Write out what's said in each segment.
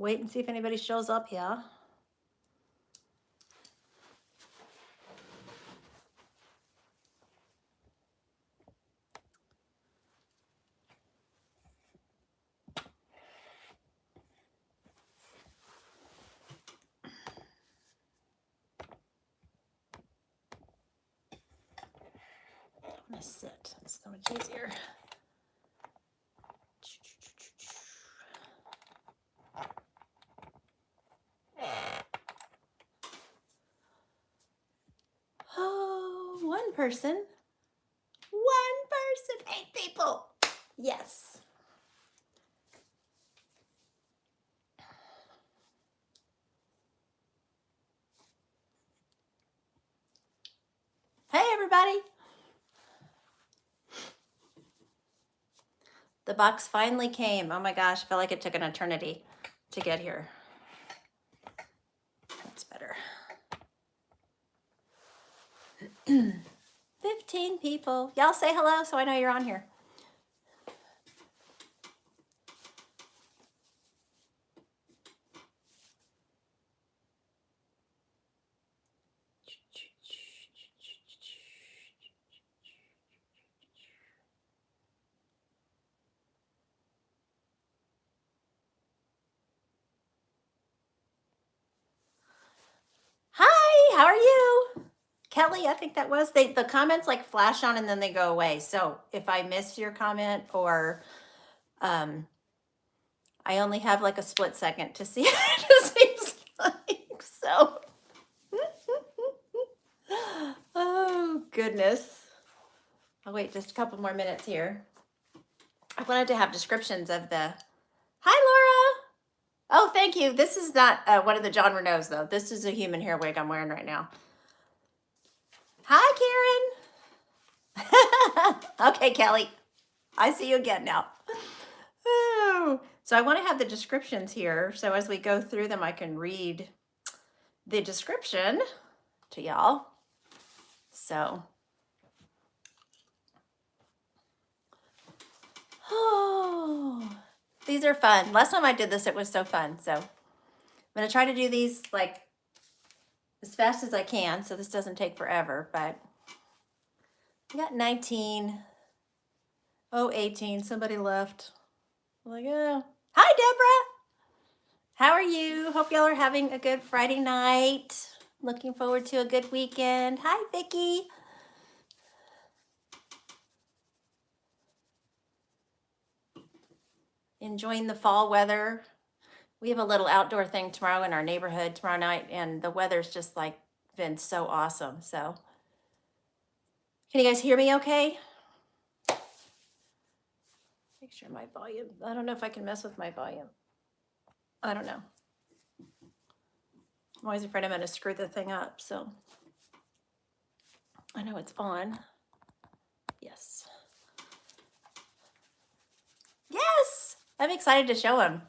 Wait and see if anybody shows up here. I'm gonna sit. It's so much easier. Oh, one person. 8 people. Yes. Hey, everybody. The box finally came. Oh my gosh, I felt like it took an eternity to get here. That's better. 15 people. Y'all say hello so I know you're on here. Hi, how are you? Kelly, I think that was, the comments like flash on and then they go away. So if I miss your comment or I only have like a split second to see it, it seems like, so. Oh, goodness. I'll wait just a couple more minutes here. I wanted to have descriptions of the, hi, Laura. Oh, thank you. This is not one of the Jon Renau's, though. This is a human hair wig I'm wearing right now. Hi, Karen. Okay, Kelly. I see you again now. Oh, so I want to have the descriptions here. So as we go through them, I can read the description to y'all. So. Oh, these are fun. Last time I did this, it was so fun. So I'm going to try to do these like as fast as I can. So this doesn't take forever, but I got 19. Oh, 18. Somebody left. I'm like, oh. Hi, Deborah. How are you? Hope y'all are having a good Friday night. Looking forward to a good weekend. Hi, Vicki. Enjoying the fall weather. We have a little outdoor thing tomorrow in our neighborhood tomorrow night, and the weather's just like been so awesome. So, can you guys hear me okay? Make sure my volume, I don't know if I can mess with my volume. I don't know. I'm always afraid I'm going to screw the thing up. So, I know it's on. Yes. Yes! I'm excited to show him.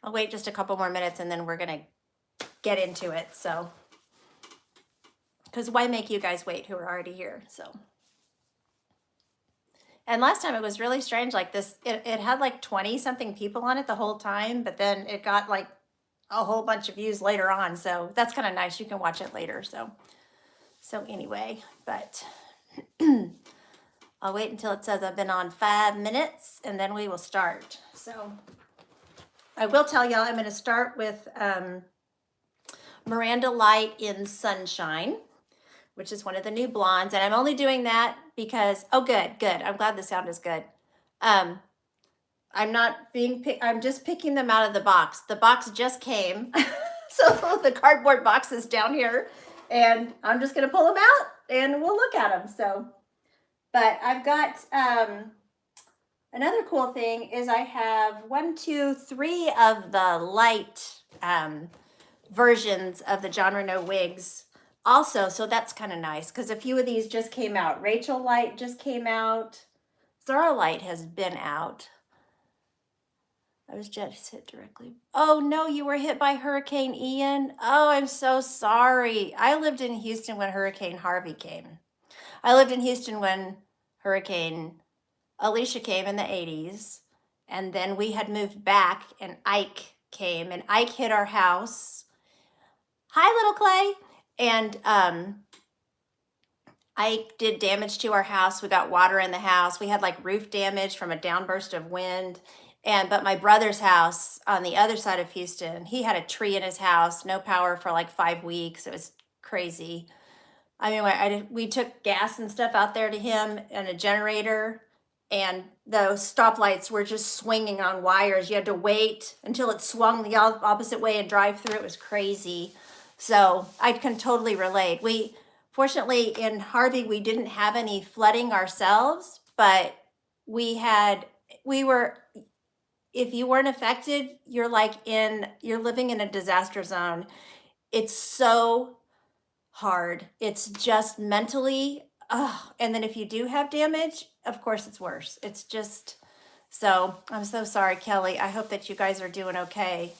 I'll wait just a couple more minutes and then we're going to get into it. So, because why make you guys wait who are already here? So, and last time it was really strange. Like this, it had like 20 something people on it the whole time, but then it got like a whole bunch of views later on. So that's kind of nice. You can watch it later. So anyway, but I'll wait until it says I've been on 5 minutes and then we will start. So I will tell y'all I'm going to start with Miranda Light in Sunshine, which is one of the new blondes. And I'm only doing that because, oh, good. I'm glad the sound is good. I'm just picking them out of the box. The box just came. So the cardboard box is down here and I'm just going to pull them out and we'll look at them. So, but I've got, another cool thing is I have 1, 2, 3 of the light versions of the Jon Renau wigs also. So that's kind of nice because a few of these just came out. Rachel Light just came out. Zara Light has been out. I was just hit directly. Oh no, you were hit by Hurricane Ian. Oh, I'm so sorry. I lived in Houston when Hurricane Harvey came. I lived in Houston when Hurricane Alicia came in the 80s, and then we had moved back, and Ike came, and Ike hit our house. Hi, little Clay. And Ike did damage to our house. We got water in the house. We had like roof damage from a downburst of wind. But my brother's house on the other side of Houston, he had a tree in his house, no power for like 5 weeks. It was crazy. I mean, we took gas and stuff out there to him and a generator, and those stoplights were just swinging on wires. You had to wait until it swung the opposite way and drive through. It was crazy. So I can totally relate. Fortunately, in Harvey, we didn't have any flooding ourselves, but if you weren't affected, you're living in a disaster zone. It's so hard. It's just mentally, and then if you do have damage, of course it's worse. It's just, so I'm so sorry, Kelly. I hope that you guys are doing okay.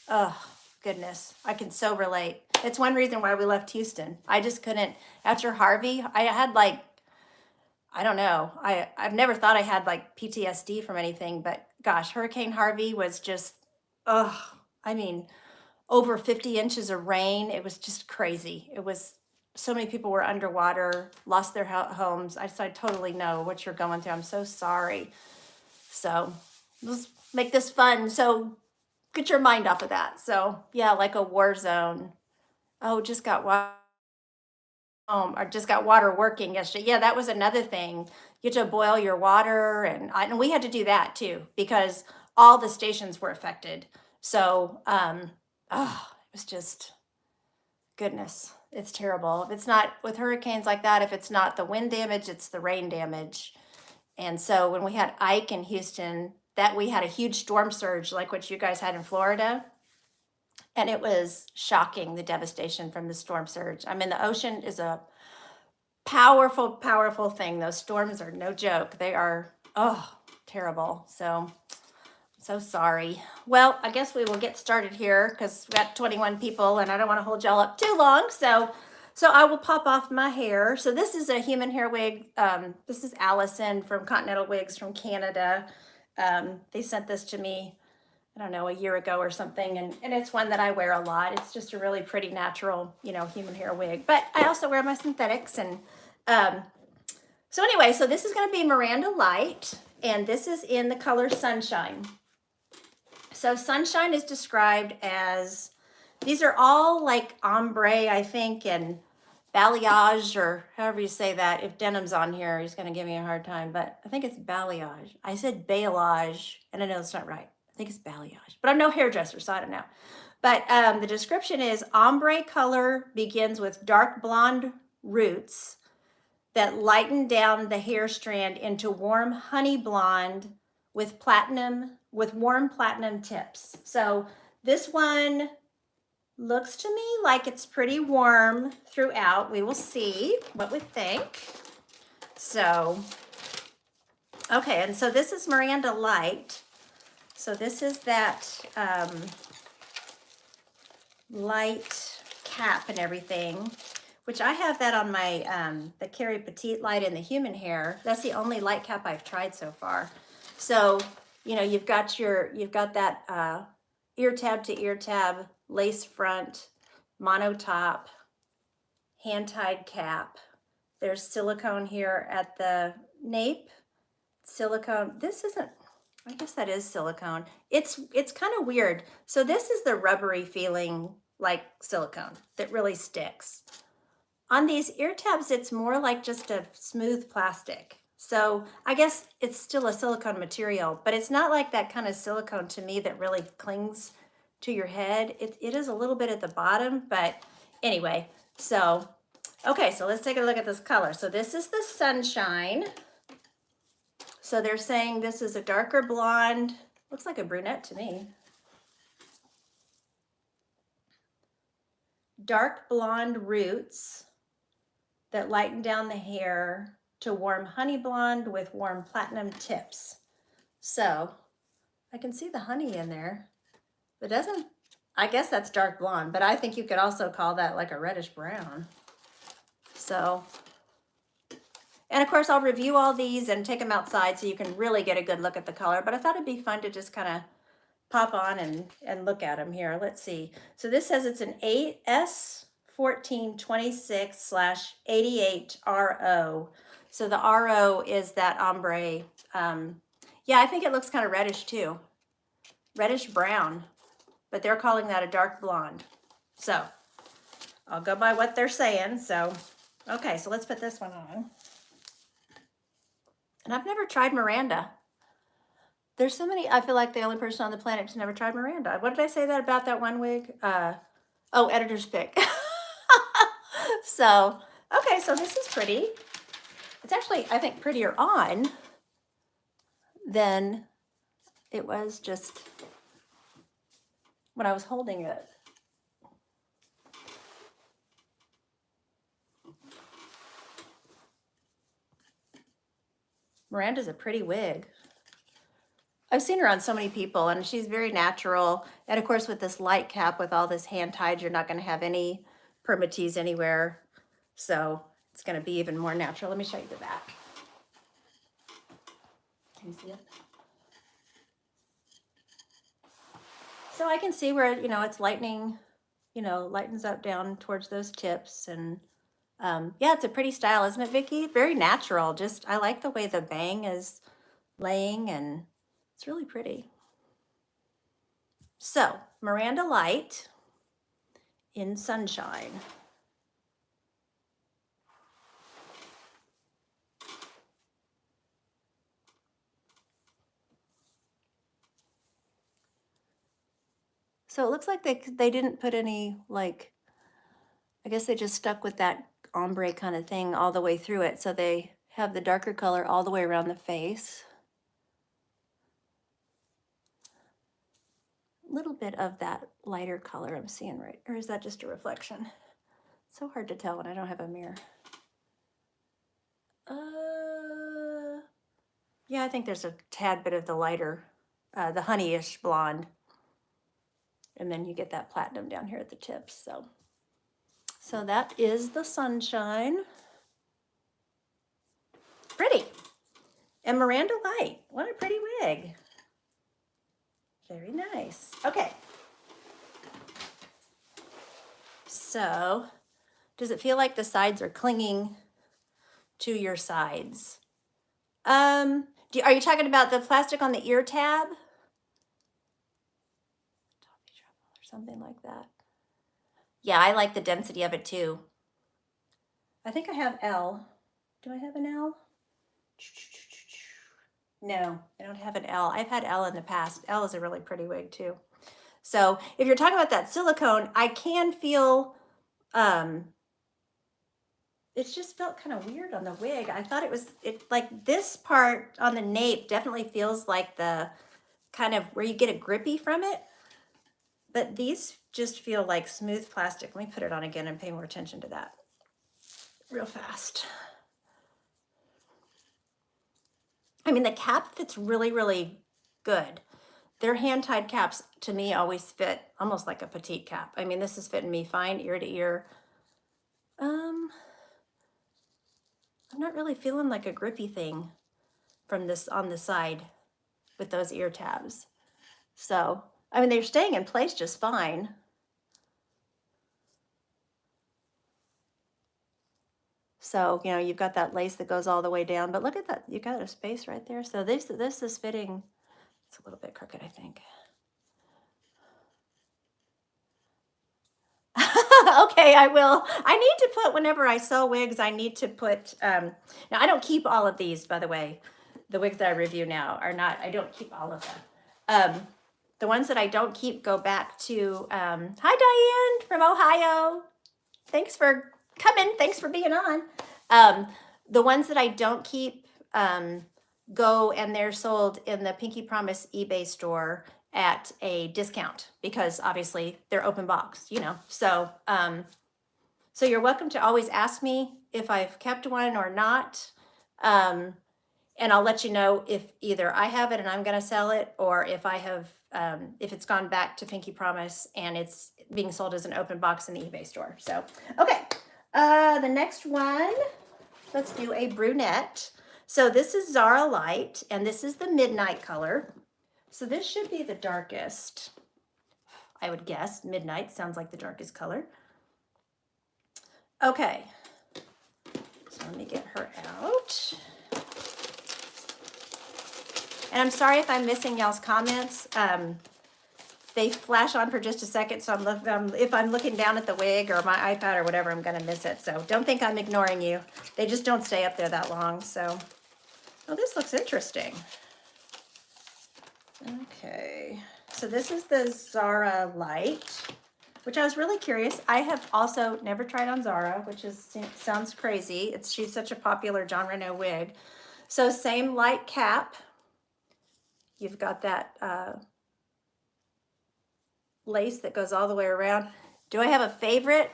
Oh, goodness. I can so relate. It's one reason why we left Houston. I just couldn't, after Harvey, I had like, I don't know. I've never thought I had like PTSD from anything, but gosh, Hurricane Harvey was just, I mean, over 50 inches of rain. It was just crazy. It was, so many people were underwater, lost their homes. I totally know what you're going through. I'm so sorry. So let's make this fun. So get your mind off of that. So yeah, like a war zone. Oh, just got water. Or just got water working yesterday. Yeah, that was another thing. You had to boil your water, and we had to do that too because all the stations were affected. So, it was just, goodness, it's terrible. If it's not with hurricanes like that, if it's not the wind damage, it's the rain damage. And so when we had Ike in Houston, that we had a huge storm surge like what you guys had in Florida. And it was shocking, the devastation from the storm surge. I mean, the ocean is a powerful, powerful thing. Those storms are no joke. They are, terrible. So, so sorry. Well, I guess we will get started here because we got 21 people and I don't want to hold y'all up too long. So I will pop off my hair. So this is a human hair wig. This is Allison from Continental Wigs from Canada. They sent this to me, I don't know, a year ago or something. And it's one that I wear a lot. It's just a really pretty natural, human hair wig. But I also wear my synthetics. And so anyway, so this is going to be Miranda Light. And this is in the color Sunshine. So Sunshine is described as, these are all like ombre, I think, and balayage, or however you say that. If Denim's on here, he's going to give me a hard time. But I think it's balayage. I said balayage, and I know it's not right. I think it's balayage, but I'm no hairdresser, so I don't know. But the description is ombre color begins with dark blonde roots that lighten down the hair strand into warm honey blonde with warm platinum tips. So this one looks to me like it's pretty warm throughout. We will see what we think. So, okay, and so this is Miranda Light. So this is that light cap and everything, which I have that on my, the Carrie Petite light in the human hair. That's the only light cap I've tried so far. So, you've got that ear tab to ear tab, lace front, mono top, hand-tied cap. There's silicone here at the nape. Silicone, this isn't, I guess that is silicone. It's kind of weird. So this is the rubbery feeling like silicone that really sticks. On these ear tabs, it's more like just a smooth plastic. So I guess it's still a silicone material, but it's not like that kind of silicone to me that really clings to your head. It is a little bit at the bottom, but anyway, so, okay, so let's take a look at this color. So this is the Sunshine. So they're saying this is a darker blonde, looks like a brunette to me. Dark blonde roots that lighten down the hair to warm honey blonde with warm platinum tips. So I can see the honey in there. It doesn't, I guess that's dark blonde, but I think you could also call that like a reddish brown. So And of course, I'll review all these and take them outside so you can really get a good look at the color. But I thought it'd be fun to just kind of pop on and look at them here. Let's see. So this says it's an S1426/88 RO. So the RO is that ombre. Yeah, I think it looks kind of reddish too. Reddish brown, but they're calling that a dark blonde. So I'll go by what they're saying. So, okay, so let's put this one on. And I've never tried Miranda. There's so many, I feel like the only person on the planet who's never tried Miranda. What did I say that about that one wig? Oh, editor's pick. So, okay, so this is pretty. It's actually, I think, prettier on than it was just when I was holding it. Miranda's a pretty wig. I've seen her on so many people, and she's very natural. And of course, with this light cap, with all this hand tied, you're not going to have any permatease anywhere. So it's going to be even more natural. Let me show you the back. Can you see it? So I can see where, you know, it's lightening, you know, lightens up down towards those tips. And yeah, it's a pretty style, isn't it, Vicki? Very natural. Just, I like the way the bang is laying, and it's really pretty. So, Miranda Light in Sunshine. So it looks like they didn't put any, like, I guess they just stuck with that ombre kind of thing all the way through it. So they have the darker color all the way around the face. A little bit of that lighter color I'm seeing, right? Or is that just a reflection? It's so hard to tell when I don't have a mirror. Yeah, I think there's a tad bit of the lighter, the honeyish blonde. And then you get that platinum down here at the tips. So that is the Sunshine. Pretty. And Miranda Light. What a pretty wig. Very nice. Okay. So, does it feel like the sides are clinging to your sides? Are you talking about the plastic on the ear tab? Or something like that. Yeah, I like the density of it too. I think I have L. Do I have an L? No, I don't have an L. I've had L in the past. L is a really pretty wig too. So if you're talking about that silicone, I can feel, it's just felt kind of weird on the wig. I thought it like this part on the nape definitely feels like the kind of where you get a grippy from it. But these just feel like smooth plastic. Let me put it on again and pay more attention to that real fast. I mean, the cap fits really, really good. Their hand-tied caps, to me, always fit almost like a petite cap. I mean, this is fitting me fine, ear to ear. I'm not really feeling like a grippy thing from this on the side with those ear tabs. So, I mean, they're staying in place just fine. So, you know, you've got that lace that goes all the way down, but look at that. You got a space right there. So this is fitting. It's a little bit crooked, I think. Okay, I will. I need to put, whenever I sell wigs, I need to put, now I don't keep all of these, by the way. The wigs that I review now are not, I don't keep all of them. The ones that I don't keep go back to, hi Diane from Ohio. Thanks for coming. Thanks for being on. The ones that I don't keep go and they're sold in the Pinky Promise eBay store at a discount because obviously they're open box, you know. So so you're welcome to always ask me if I've kept one or not. And I'll let you know if either I have it and I'm going to sell it, or if I have, if it's gone back to Pinky Promise and it's being sold as an open box in the eBay store. So, okay. The next one, let's do a brunette. So this is Zara Light, and this is the midnight color. So this should be the darkest, I would guess. Midnight sounds like the darkest color. Okay, so let me get her out. And I'm sorry if I'm missing y'all's comments. They flash on for just a second, so if I'm looking down at the wig or my iPad or whatever, I'm gonna miss it. So don't think I'm ignoring you. They just don't stay up there that long. So, oh, this looks interesting. Okay, so this is the Zara Light, which I was really curious. I have also never tried on Zara, which sounds crazy. She's such a popular Jon Renau wig. So same light cap. You've got that lace that goes all the way around. Do I have a favorite?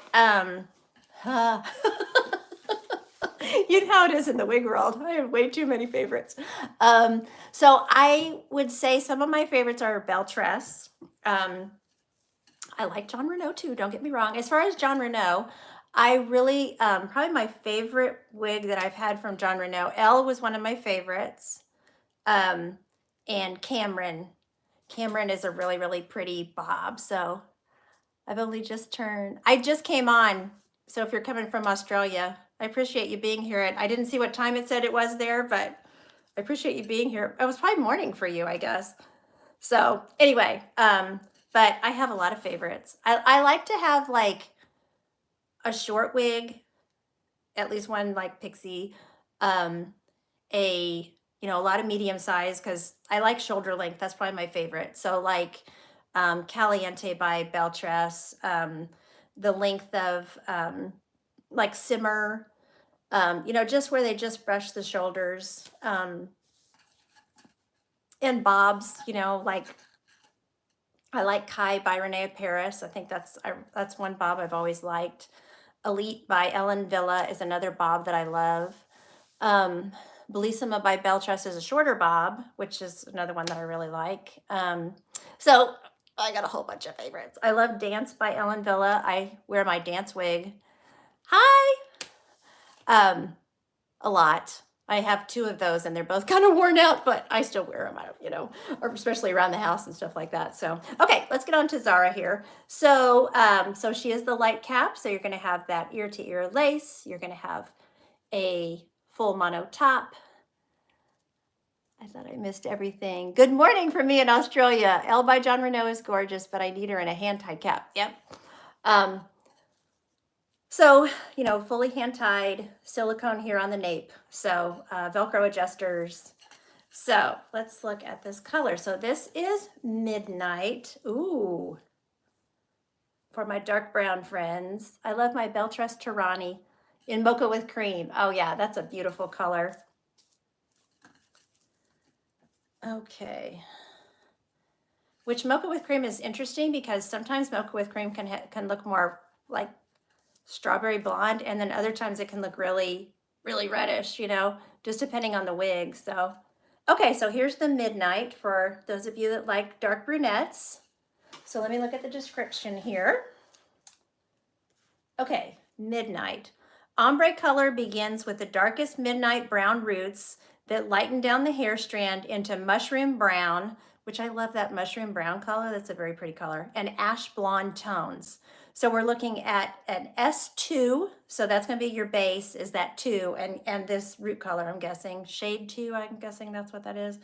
You know how it is in the wig world. I have way too many favorites. So I would say some of my favorites are Belle Tress. I like Jon Renau too, don't get me wrong. As far as Jon Renau, I really, probably my favorite wig that I've had from Jon Renau, Elle was one of my favorites. And Cameron is a really, really pretty bob. So I've only just turned, I just came on. So if you're coming from Australia, I appreciate you being here. I didn't see what time it said it was there, but I appreciate you being here. It was probably morning for you, I guess. So anyway, but I have a lot of favorites. I like to have like a short wig, at least one like pixie, you know, a lot of medium size because I like shoulder length. That's probably my favorite. So like Caliente by Belle Tress, the length of like Simmer, you know, just where they just brush the shoulders. And bobs, you know, like I like Kai by Renee of Paris. I think that's one bob I've always liked. Elite by Ellen Villa is another bob that I love. Bellissima by Belle Tress is a shorter bob, which is another one that I really like. So I got a whole bunch of favorites. I love Dance by Ellen Villa. I wear my dance wig. Hi! A lot. I have two of those and they're both kind of worn out, but I still wear them, you know, or especially around the house and stuff like that. So, okay, let's get on to Zara here. So, so she is the light cap. So you're going to have that ear to ear lace. You're going to have a full mono top. I thought I missed everything. Good morning from me in Australia. Elle by Jon Renau is gorgeous, but I need her in a hand-tied cap. Yep. So, you know, fully hand-tied, silicone here on the nape. So, Velcro adjusters. So, let's look at this color. So, this is Midnight. Ooh. For my dark brown friends. I love my Belle Tress Tirani in Mocha with Cream. Oh, yeah, that's a beautiful color. Okay. Which Mocha with Cream is interesting because sometimes Mocha with Cream can look more like strawberry blonde, and then other times it can look really, really reddish, you know, just depending on the wig. So, okay, so here's the Midnight for those of you that like dark brunettes. So let me look at the description here. Okay, Midnight. Ombre color begins with the darkest midnight brown roots that lighten down the hair strand into mushroom brown, which I love that mushroom brown color. That's a very pretty color, and ash blonde tones. So we're looking at an S2. So that's going to be your base is that 2 and this root color, I'm guessing. Shade 2, I'm guessing that's what that is.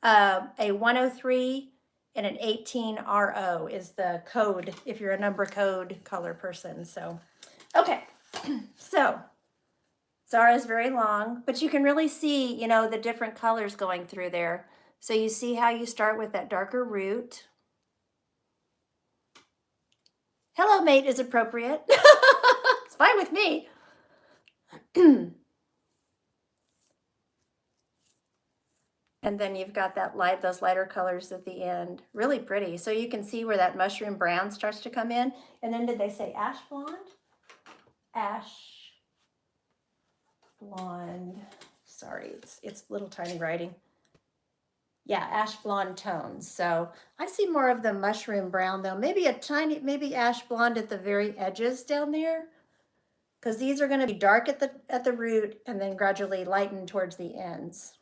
A 103 and an 18 RO is the code if you're a number code color person. So, okay. So Zara is very long, but you can really see, you know, the different colors going through there. So you see how you start with that darker root. Hello, mate is appropriate. It's fine with me. And then you've got that those lighter colors at the end. Really pretty. So you can see where that mushroom brown starts to come in. And then did they say ash blonde? Ash blonde. Sorry, it's little tiny writing. Yeah, ash blonde tones. So I see more of the mushroom brown though. Maybe maybe ash blonde at the very edges down there. because these are going to be dark at the root and then gradually lighten towards the ends.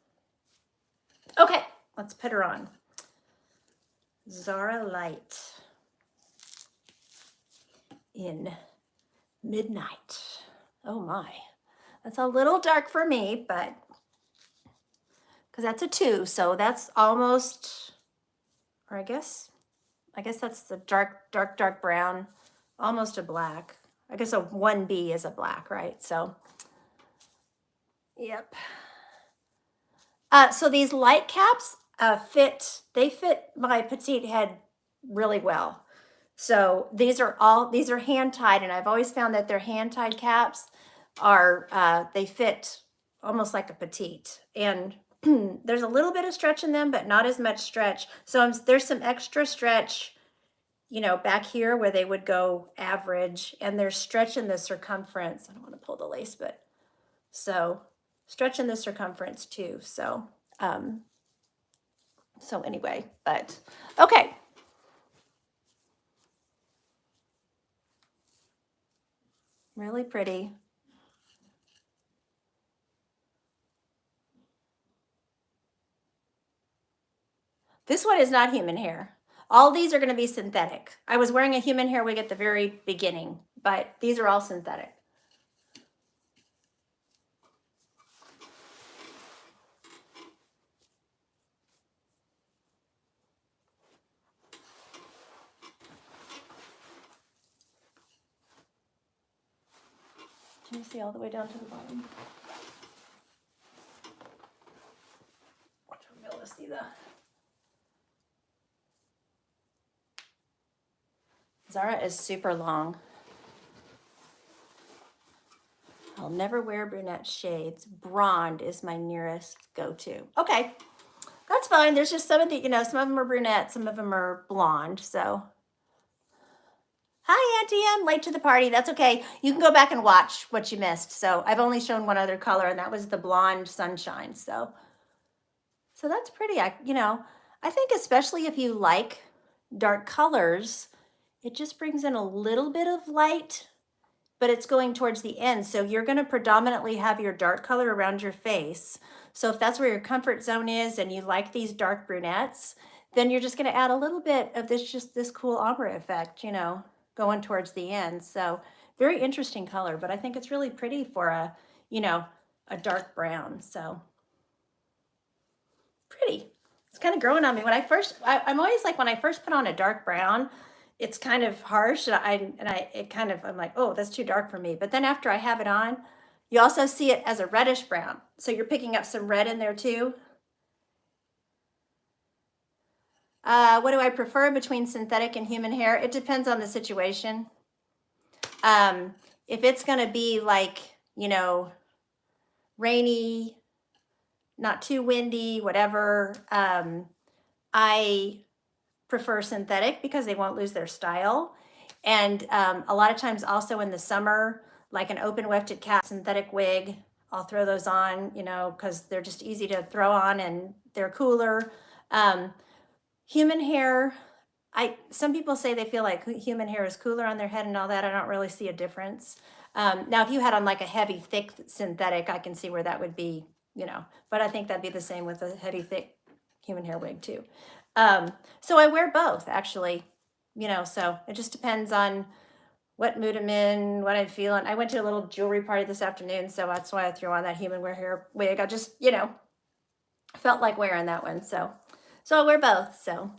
Okay, let's put her on. Zara Light in Midnight. Oh my, that's a little dark for me, but because that's a 2, so that's almost, or I guess that's the dark brown, almost a black. I guess a 1B is a black, right? So, yep. So these light caps they fit my petite head really well. So these are hand tied, and I've always found that their hand tied caps are, they fit almost like a petite. And there's a little bit of stretch in them, but not as much stretch. So there's some extra stretch, you know, back here where they would go average, and there's stretch in the circumference. I don't want to pull the lace, but so stretch in the circumference too. So, so anyway, but okay. Really pretty. This one is not human hair. All these are going to be synthetic. I was wearing a human hair wig at the very beginning, but these are all synthetic. Can you see all the way down to the bottom? I should be able to see the Zara is super long. I'll never wear brunette shades. Blonde is my nearest go-to. Okay, that's fine. There's just some of the, you know, some of them are brunette, some of them are blonde. So, hi, Auntie, I'm late to the party. That's okay. You can go back and watch what you missed. So I've only shown one other color, and that was the blonde sunshine. So that's pretty. You know, I think especially if you like dark colors, it just brings in a little bit of light, but it's going towards the end. So you're going to predominantly have your dark color around your face. So if that's where your comfort zone is and you like these dark brunettes, then you're just going to add a little bit of this, just this cool ombre effect, you know, going towards the end. So very interesting color, but I think it's really pretty for a, you know, a dark brown. So pretty. It's kind of growing on me. When I'm always like, when I first put on a dark brown, it's kind of harsh, and I'm like, oh, that's too dark for me. But then after I have it on, you also see it as a reddish brown. So you're picking up some red in there too. What do I prefer between synthetic and human hair? It depends on the situation. If it's going to be like, you know, rainy, not too windy, whatever, I prefer synthetic because they won't lose their style. And a lot of times also in the summer, like an open wefted cap synthetic wig, I'll throw those on, you know, because they're just easy to throw on and they're cooler. Human hair, some people say they feel like human hair is cooler on their head and all that. I don't really see a difference. Now, if you had on like a heavy, thick synthetic, I can see where that would be, you know, but I think that'd be the same with a heavy, thick human hair wig too. So I wear both actually, you know, so it just depends on what mood I'm in, what I'm feeling. I went to a little jewelry party this afternoon, so that's why I threw on that human hair wig. I just, you know, felt like wearing that one. So I wear both. So,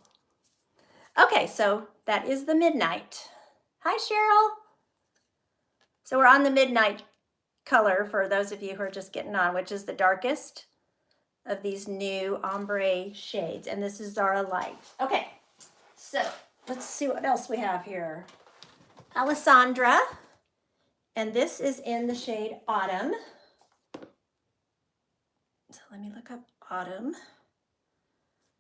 okay. So that is the Midnight. Hi, Cheryl. So we're on the Midnight color for those of you who are just getting on, which is the darkest of these new ombre shades, and this is Zara Light. Okay, so let's see what else we have here. Alessandra, and this is in the shade Autumn. So let me look up Autumn.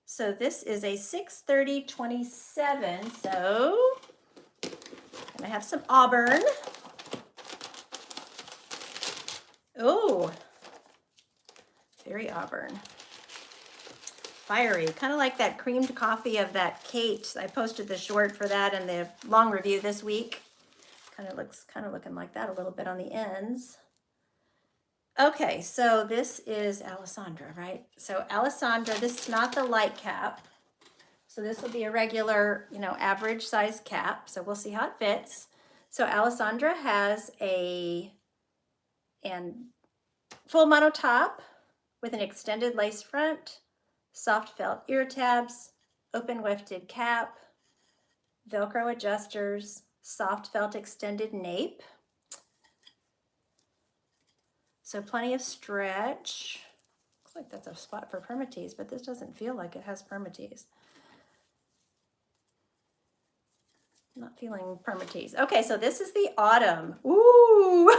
So this is a 630/27, so and I have some auburn. Oh, very auburn. Fiery, kind of like that creamed coffee of that Kate. I posted the short for that and the long review this week. kind of looking like that a little bit on the ends. Okay, so this is Alessandra, right? So Alessandra, this is not the light cap. So this will be a regular, you know, average size cap. So we'll see how it fits. So Alessandra has a full mono top with an extended lace front, soft felt ear tabs, open wefted cap, Velcro adjusters, soft felt extended nape. So plenty of stretch. Looks like that's a spot for permatease, but this doesn't feel like it has permatease. Not feeling permatease. Okay, so this is the autumn. Ooh,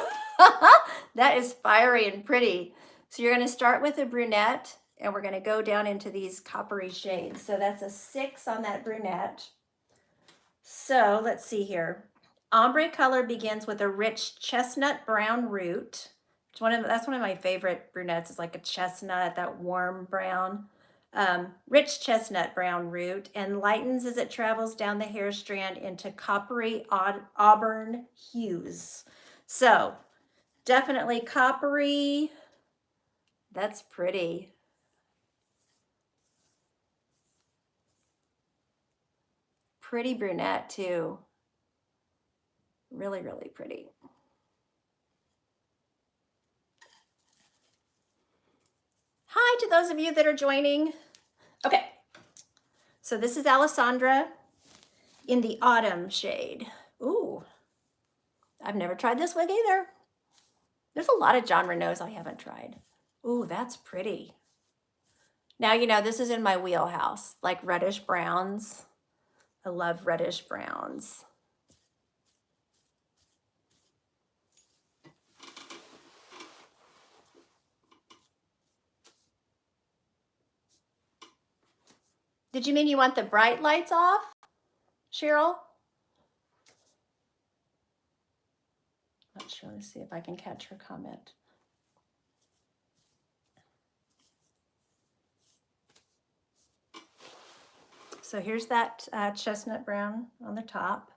that is fiery and pretty. So you're gonna start with a brunette and we're gonna go down into these coppery shades. So that's a 6 on that brunette. So let's see here. Ombre color begins with a rich chestnut brown root. That's one of my favorite brunettes. It's like a chestnut, that warm brown. Rich chestnut brown root, and lightens as it travels down the hair strand into coppery auburn hues. So definitely coppery. That's pretty. Pretty brunette too. Really, really pretty. Hi to those of you that are joining. Okay, so this is Alessandra in the autumn shade. Ooh, I've never tried this wig either. There's a lot of Jon Renau's I haven't tried. Ooh, that's pretty. Now, you know, this is in my wheelhouse, like reddish browns. I love reddish browns. Did you mean you want the bright lights off, Cheryl? Not sure. Let's see if I can catch her comment. So here's that chestnut brown on the top,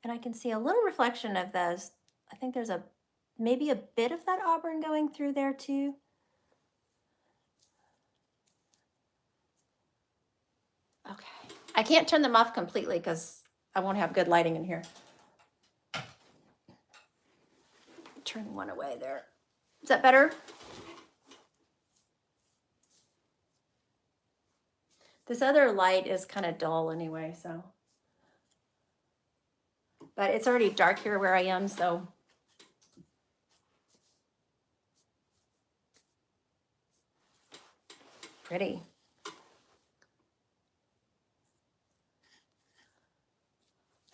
and I can see a little reflection of those. I think there's maybe a bit of that auburn going through there too. Okay, I can't turn them off completely because I won't have good lighting in here. Turn one away there. Is that better? This other light is kind of dull anyway, so. But it's already dark here where I am, so. Pretty.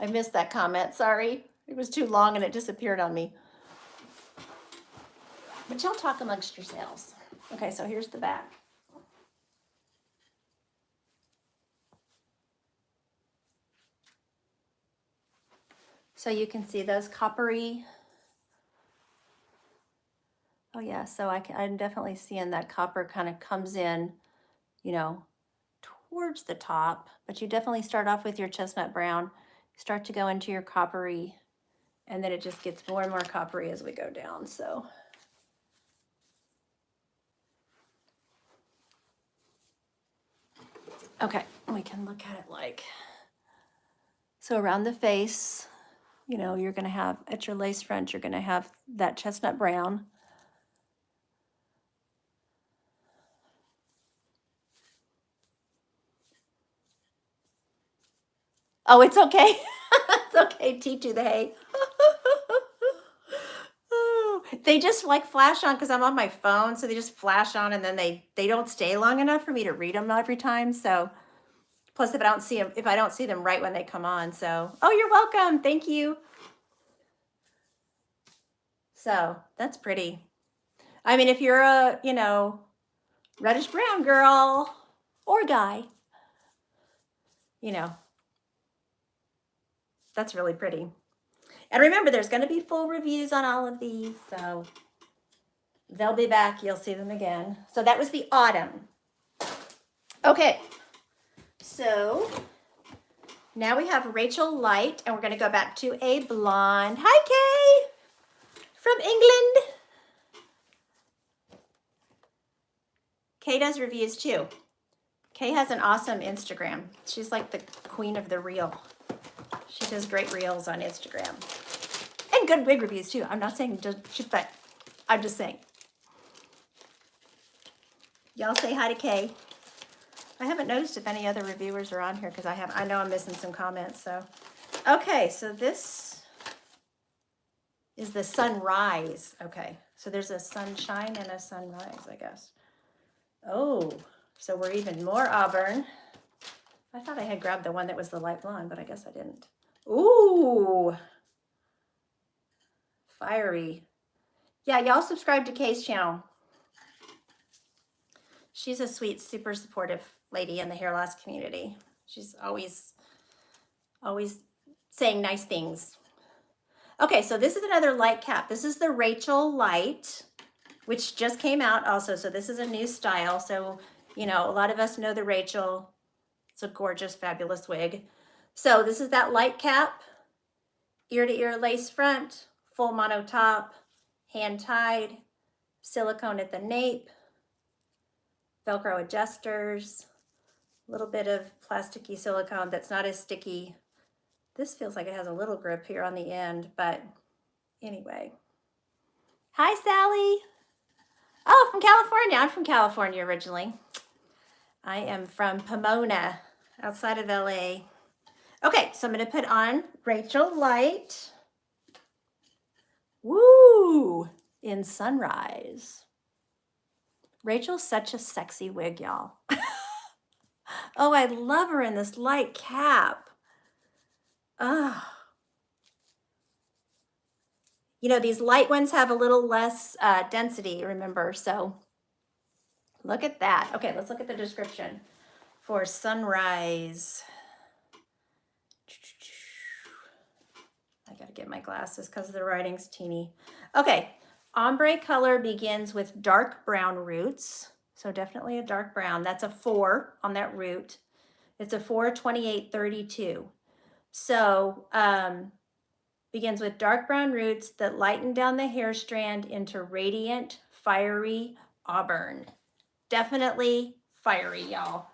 I missed that comment, sorry. It was too long and it disappeared on me. But y'all talk amongst yourselves. Okay, so here's the back. So you can see those coppery. Oh yeah, so I'm definitely seeing that copper kind of comes in, you know, towards the top, but you definitely start off with your chestnut brown, start to go into your coppery, and then it just gets more and more coppery as we go down, so. Okay, we can look at it like, so around the face, you know, you're gonna have, at your lace front, you're gonna have that chestnut brown. Oh, it's okay. It's okay, T2 the hay. Oh, they just like flash on because I'm on my phone, so they just flash on and then they don't stay long enough for me to read them every time. So plus if I don't see them right when they come on. So, oh, you're welcome. Thank you. So that's pretty. I mean, if you're a, you know, reddish brown girl or guy, you know, that's really pretty. And remember, there's going to be full reviews on all of these, so they'll be back. You'll see them again. So that was the autumn. Okay, so Now we have Rachel Light, and we're going to go back to a blonde. Hi, Kay, from England. Kay does reviews too. Kay has an awesome Instagram. She's like the queen of the reel. She does great reels on Instagram. And good wig reviews too. I'm not saying just, but I'm just saying. Y'all say hi to Kay. I haven't noticed if any other reviewers are on here because I know I'm missing some comments. So, okay, so this is the sunrise. Okay, so there's a sunshine and a sunrise, I guess. Oh, so we're even more auburn. I thought I had grabbed the one that was the light blonde, but I guess I didn't. Ooh, fiery. Yeah, y'all subscribe to Kay's channel. She's a sweet, super supportive lady in the hair loss community. She's always saying nice things. Okay, so this is another light cap. This is the Rachel Light, which just came out also. So this is a new style. So, you know, a lot of us know the Rachel. It's a gorgeous, fabulous wig. So this is that light cap, ear-to-ear lace front, full mono top, hand tied, silicone at the nape, Velcro adjusters, a little bit of plasticky silicone that's not as sticky. This feels like it has a little grip here on the end, but anyway. Hi, Sally. Oh, from California. I'm from California originally. I am from Pomona, outside of LA. Okay, so I'm going to put on Rachel Light. Woo! In Sunrise. Rachel's such a sexy wig, y'all. Oh, I love her in this light cap. Oh. You know, these light ones have a little less density, remember, so look at that. Okay, let's look at the description for Sunrise. I gotta get my glasses because the writing's teeny. Okay, ombre color begins with dark brown roots. So definitely a dark brown. That's a 4 on that root. It's a 42832. So begins with dark brown roots that lighten down the hair strand into radiant, fiery auburn. Definitely fiery, y'all.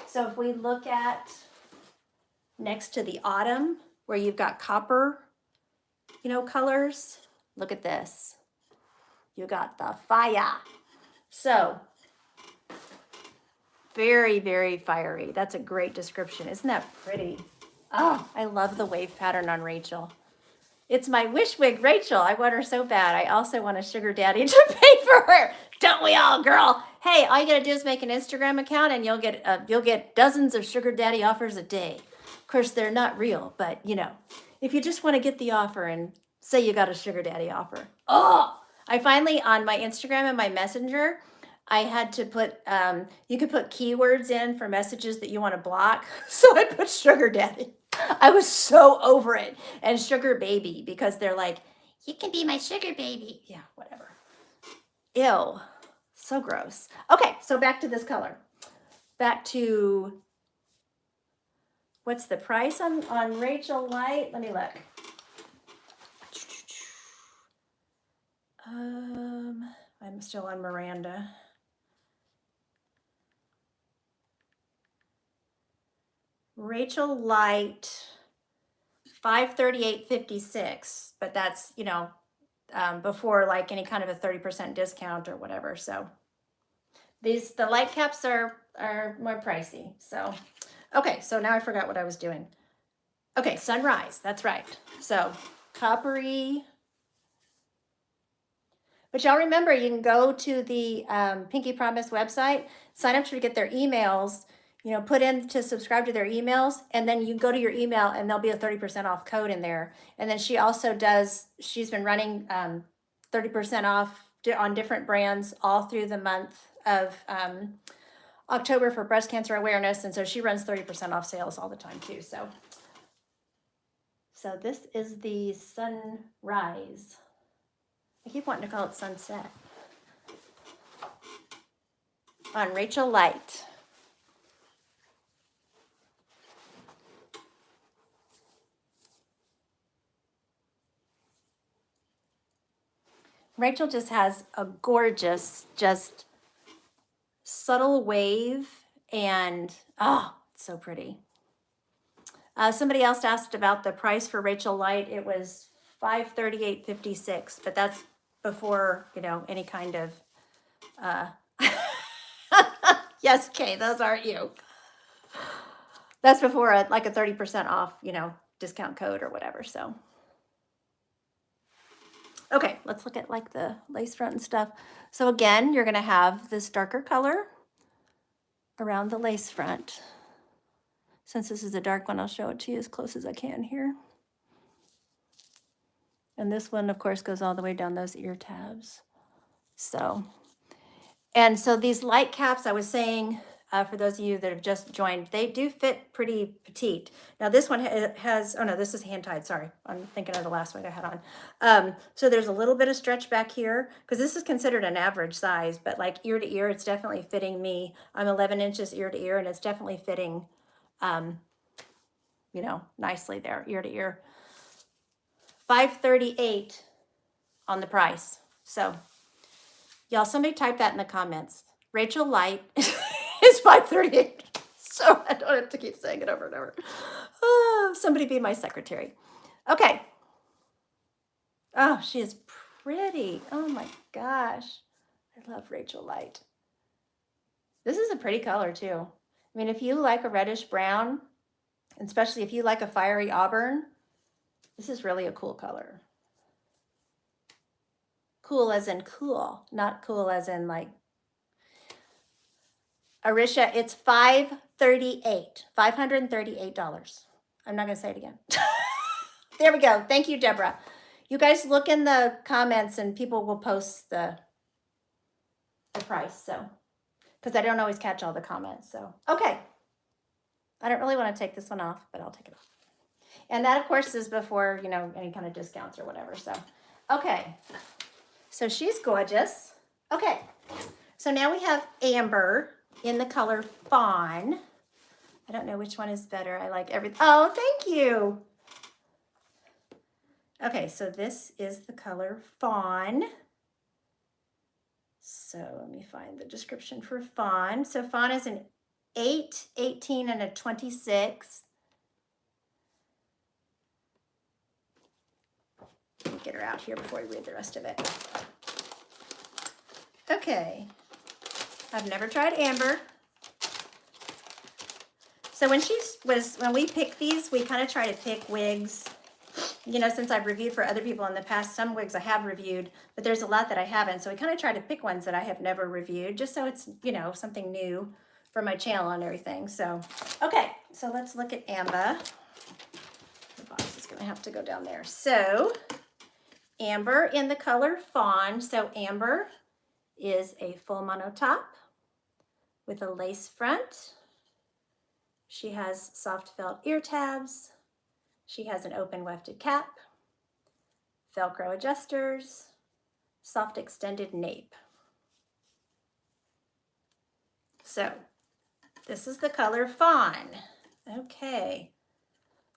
So if we look at next to the autumn, where you've got copper, you know, colors, look at this. You got the fire. So very, very fiery. That's a great description. Isn't that pretty? Oh, I love the wave pattern on Rachel. It's my wish wig, Rachel. I want her so bad. I also want a sugar daddy to pay for her. Don't we all, girl? Hey, all you gotta do is make an Instagram account and you'll get dozens of sugar daddy offers a day. Of course, they're not real, but you know, if you just want to get the offer and say you got a sugar daddy offer. Oh, I finally, on my Instagram and my Messenger, I had to put, you could put keywords in for messages that you want to block. So I put sugar daddy. I was so over it. And sugar baby, because they're like, you can be my sugar baby. Yeah, whatever. Ew, so gross. Okay, so back to this color. Back to, what's the price on Rachel Light? Let me look. I'm still on Miranda. Rachel Light, $538.56, but that's, you know, before like any kind of a 30% discount or whatever. So the light caps are more pricey. So, okay, so now I forgot what I was doing. Okay, Sunrise, that's right. So coppery. But y'all remember, you can go to the Pinky Promise website, sign up to get their emails, you know, put in to subscribe to their emails, and then you go to your email and there'll be a 30% off code in there. And then she also does, she's been running 30% off on different brands all through the month of October for breast cancer awareness. And so she runs 30% off sales all the time too. So this is the Sunrise. I keep wanting to call it Sunset. On Rachel Light. Rachel just has a gorgeous, just subtle wave, and oh, it's so pretty. Somebody else asked about the price for Rachel Light. It was $538.56, but that's before, you know, any kind of yes, Kay, those aren't you. That's before like a 30% off, you know, discount code or whatever. So okay, let's look at like the lace front and stuff. So again, you're gonna have this darker color around the lace front. Since this is a dark one, I'll show it to you as close as I can here. And this one, of course, goes all the way down those ear tabs. So these light caps, I was saying, for those of you that have just joined, they do fit pretty petite. Now this one has, oh no, this is hand tied, sorry. I'm thinking of the last one I had on. So there's a little bit of stretch back here, because this is considered an average size, but like ear to ear, it's definitely fitting me. I'm 11 inches ear to ear, and it's definitely fitting, you know, nicely there, ear to ear. $538 on the price. So y'all, somebody type that in the comments. Rachel Light is $538. So I don't have to keep saying it over and over. Oh, somebody be my secretary. Okay. Oh, she is pretty. Oh my gosh. I love Rachel Light. This is a pretty color too. I mean, if you like a reddish brown, especially if you like a fiery auburn, this is really a cool color. Cool as in cool, not cool as in like. Arisha, it's $538. I'm not going to say it again. There we go. Thank you, Deborah. You guys look in the comments and people will post the price. So, because I don't always catch all the comments. So, okay. I don't really want to take this one off, but I'll take it off. And that, of course, is before, you know, any kind of discounts or whatever. So, okay. So she's gorgeous. Okay. So now we have Amber in the color Fawn. I don't know which one is better. I like everything. Oh, thank you. Okay, so this is the color Fawn. So let me find the description for Fawn. So Fawn is an 8, 18, and a 26. Let me get her out here before I read the rest of it. Okay. I've never tried Amber. So when we pick these, we kind of try to pick wigs. You know, since I've reviewed for other people in the past, some wigs I have reviewed, but there's a lot that I haven't. So we kind of try to pick ones that I have never reviewed, just so it's, you know, something new for my channel and everything. So, okay, so let's look at Amber. The box is gonna have to go down there. So, Amber in the color Fawn. So Amber is a full mono top with a lace front. She has soft felt ear tabs. She has an open wefted cap, Velcro adjusters, soft extended nape. So this is the color Fawn. Okay,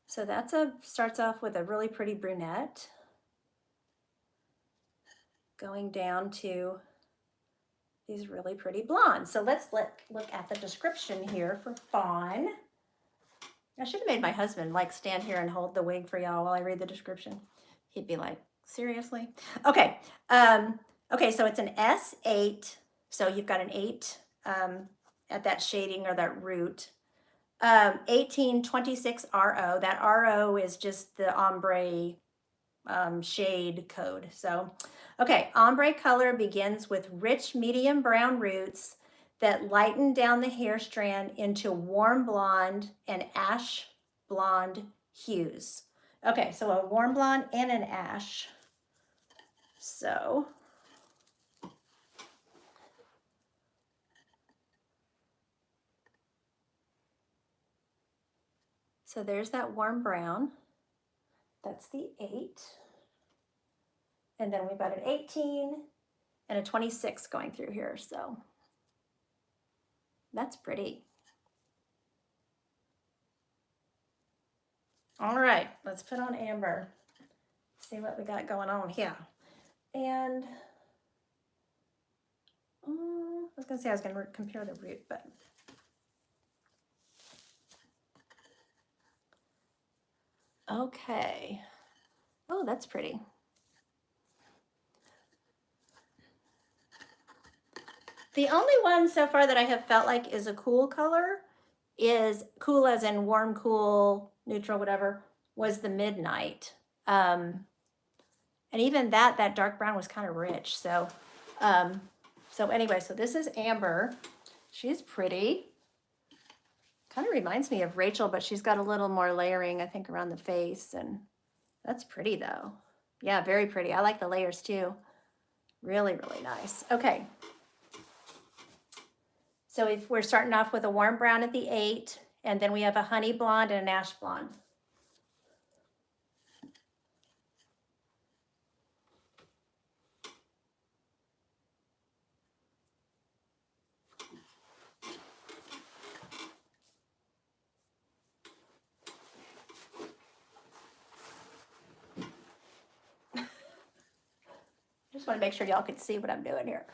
so that's starts off with a really pretty brunette, going down to these really pretty blondes. So let's look at the description here for Fawn. I should have made my husband like stand here and hold the wig for y'all while I read the description. He'd be like, seriously? Okay. Okay, so it's an S8. So you've got an 8 at that shading or that root. 1826 RO. That RO is just the ombre shade code. So, okay, ombre color begins with rich medium brown roots that lighten down the hair strand into warm blonde and ash blonde hues. Okay, so a warm blonde and an ash. So there's that warm brown. That's the 8. And then we've got an 18 and a 26 going through here. So that's pretty. All right, let's put on Amber. See what we got going on here. And I was gonna say I was gonna compare the root, but. Okay. Oh, that's pretty. The only one so far that I have felt like is a cool color is cool as in warm, cool, neutral, whatever, was the Midnight. And even that dark brown was kind of rich. So, anyway, so this is Amber. She's pretty. Kind of reminds me of Rachel, but she's got a little more layering, I think, around the face. And that's pretty though. Yeah, very pretty. I like the layers too. Really, really nice. Okay. So if we're starting off with a warm brown at the 8, and then we have a honey blonde and an ash blonde. Just want to make sure y'all can see what I'm doing here.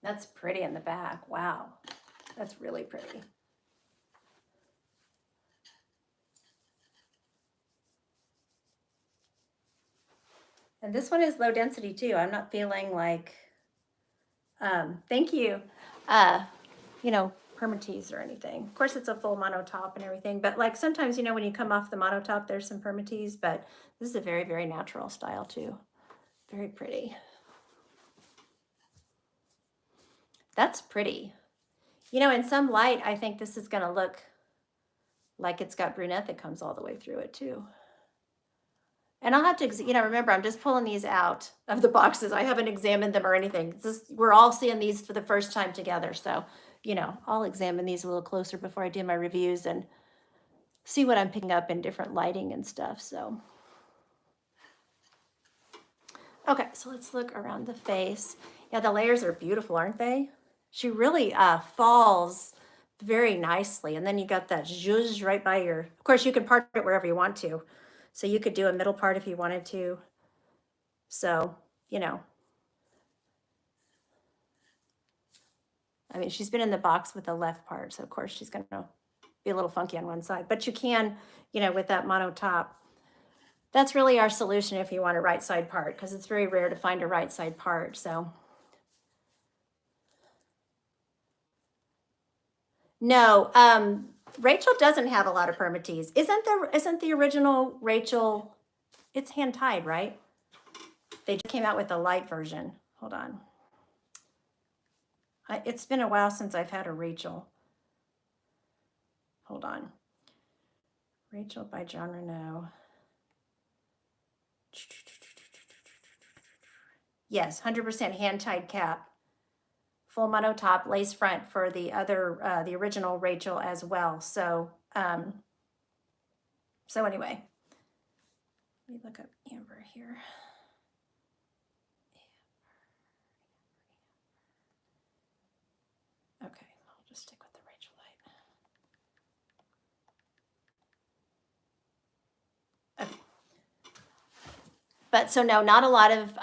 That's pretty in the back. Wow. That's really pretty. And this one is low density too. I'm not feeling like, thank you, you know, permatease or anything. Of course, it's a full monotop and everything, but like sometimes, you know, when you come off the monotop, there's some permatease, but this is a very, very natural style too. Very pretty. That's pretty. You know, in some light, I think this is going to look like it's got brunette that comes all the way through it too. And I'll have to, you know, remember, I'm just pulling these out of the boxes. I haven't examined them or anything. We're all seeing these for the first time together. So, you know, I'll examine these a little closer before I do my reviews and see what I'm picking up in different lighting and stuff. So, okay, so let's look around the face. Yeah, the layers are beautiful, aren't they? She really falls very nicely. And then you got that zhuzh right by your, of course, you can part it wherever you want to. So you could do a middle part if you wanted to. So, you know, I mean, she's been in the box with the left part. So of course she's going to be a little funky on one side, but you can, you know, with that mono top, that's really our solution if you want a right side part, because it's very rare to find a right side part. So no, Rachel doesn't have a lot of permatease. Isn't the original Rachel, it's hand tied, right? They just came out with a light version. Hold on. It's been a while since I've had a Rachel. Hold on. Rachel by Jon Renau. Yes, 100% hand tied cap. Full mono top, lace front for the other, the original Rachel as well. So, so anyway, let me look up Amber here. Okay, I'll just stick with the Rachel light. Okay. But so no, not a lot of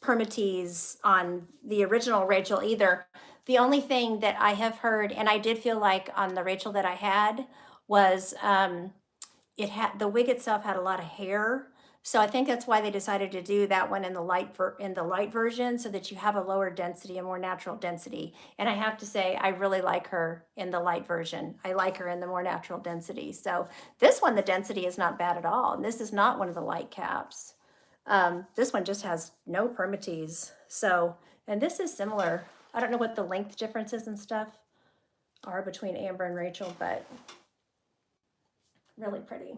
permatease on the original Rachel either. The only thing that I have heard, and I did feel like on the Rachel that I had, was it had, the wig itself had a lot of hair. So I think that's why they decided to do that one in the light version, so that you have a lower density, a more natural density. And I have to say, I really like her in the light version. I like her in the more natural density. So this one, the density is not bad at all. And this is not one of the light caps. This one just has no permatease. So, and this is similar. I don't know what the length differences and stuff are between Amber and Rachel, but really pretty.